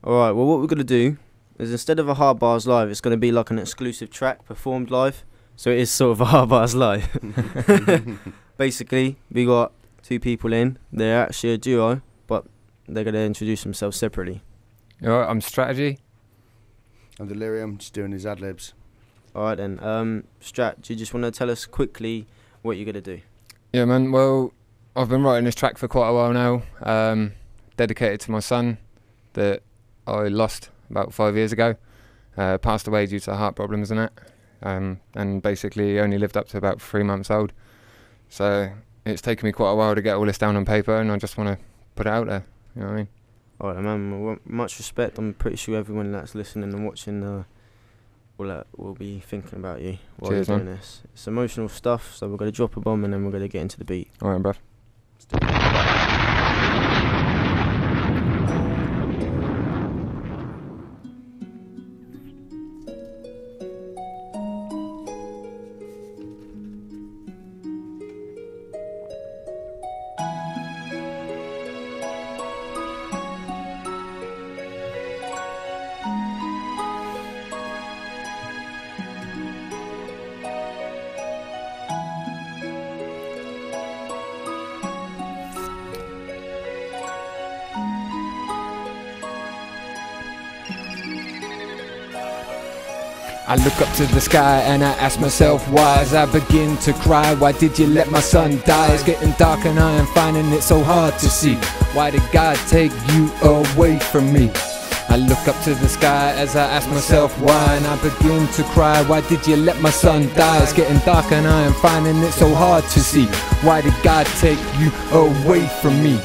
Alright, well what we're going to do is instead of a Hard Bars Live, it's going to be like an exclusive track performed live. So it is sort of a Hard Bars Live. Basically, we got two people in. They're actually a duo, but they're going to introduce themselves separately. Alright, I'm Strategy. I'm Delirium, just doing his ad-libs. Alright then, Strat, do you just want to tell us quickly what you're going to do? Yeah, man, well, I've been writing this track for quite a while now, dedicated to my son that I lost about 5 years ago. Passed away due to heart problems and that, and basically only lived up to about 3 months old. So it's taken me quite a while to get all this down on paper, and I just want to put it out there, you know what I mean? Alright man, well, much respect. I'm pretty sure everyone that's listening and watching will be thinking about you while you're doing this. It's emotional stuff, so we're going to drop a bomb and then we're going to get into the beat. Alright, bruv. I look up to the sky and I ask myself why. As I begin to cry, why did you let my son die? It's getting dark and I am finding it so hard to see. Why did God take you away from me? I look up to the sky as I ask myself why, and I begin to cry. Why did you let my son die? It's getting dark and I am finding it so hard to see. Why did God take you away from me?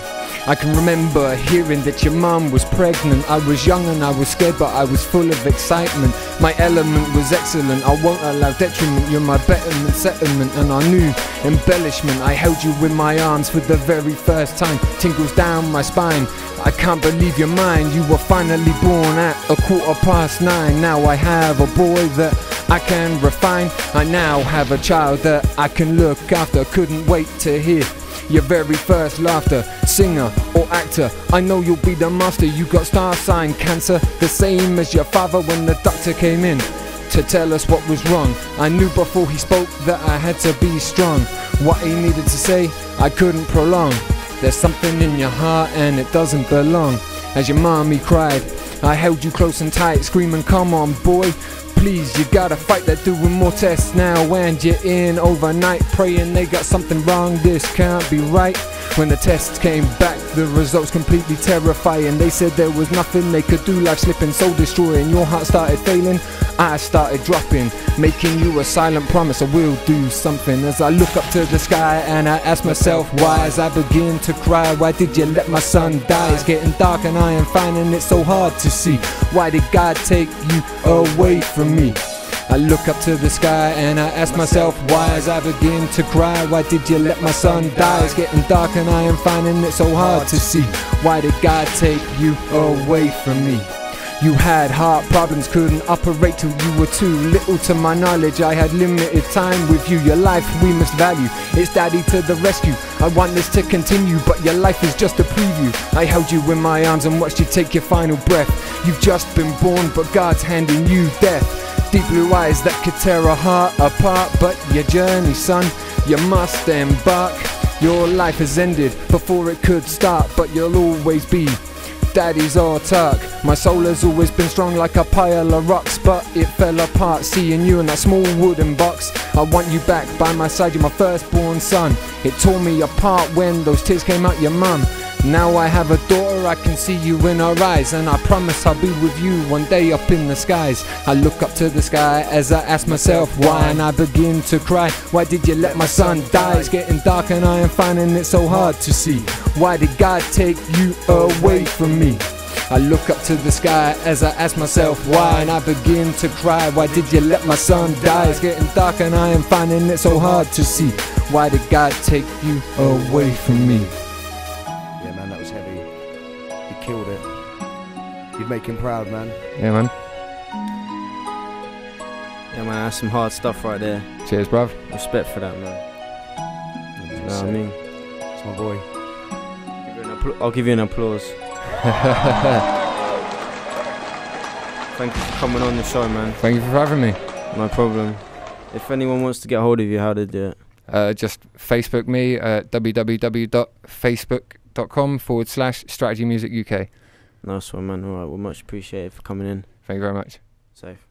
I can remember hearing that your mum was pregnant. I was young and I was scared, but I was full of excitement. My element was excellent, I won't allow detriment. You're my betterment, settlement, and our new embellishment. I held you in my arms for the very first time. Tingles down my spine, I can't believe you're mine. You were finally born at 9:15. Now I have a boy that I can refine. I now have a child that I can look after. Couldn't wait to hear your very first laughter. Singer or actor, I know you'll be the master. You got star sign cancer, the same as your father when the doctor came in to tell us what was wrong. I knew before he spoke that I had to be strong. What he needed to say, I couldn't prolong. There's something in your heart and it doesn't belong. As your mommy cried, I held you close and tight, screaming, come on boy, please, you gotta fight. They're doing more tests now and you're in overnight, praying they got something wrong, this can't be right. When the tests came back, the results completely terrifying. They said there was nothing they could do, life slipping, soul destroying. Your heart started failing, I started dropping, making you a silent promise I will do something. As I look up to the sky and I ask myself why. As I begin to cry, why did you let my son die? It's getting dark and I am finding it so hard to see. Why did God take you away from me? I look up to the sky and I ask myself why. As I begin to cry, why did you let my son die? It's getting dark and I am finding it so hard to see. Why did God take you away from me? You had heart problems, couldn't operate till you were too little. To my knowledge, I had limited time with you. Your life we must value, it's daddy to the rescue. I want this to continue, but your life is just a preview. I held you in my arms and watched you take your final breath. You've just been born, but God's handing you death. Deep blue eyes that could tear a heart apart. But your journey, son, you must embark. Your life has ended before it could start, but you'll always be daddy's autark. My soul has always been strong like a pile of rocks, but it fell apart seeing you in that small wooden box. I want you back by my side, you're my firstborn son. It tore me apart when those tears came out your mum. Now I have a daughter, I can see you in her eyes, and I promise I'll be with you one day up in the skies. I look up to the sky as I ask myself why, and I begin to cry. Why did you let my son die? It's getting dark and I am finding it so hard to see. Why did God take you away from me? I look up to the sky as I ask myself why, and I begin to cry. Why did you let my son die? It's getting dark and I am finding it so hard to see. Why did God take you away from me? Yeah, man, that was heavy. He killed it. You'd make him proud, man. Yeah, man. Yeah, man, that's some hard stuff right there. Cheers, bruv. Respect for that, man. You know what I mean? It's my boy. I'll give you an applause. Thank you for coming on the show, man. Thank you for having me. No problem. If anyone wants to get hold of you, how to do it? Just Facebook me at www.facebook.com/Strategy Music UK. Nice one, man. All right, well, much appreciated for coming in. Thank you very much. Safe.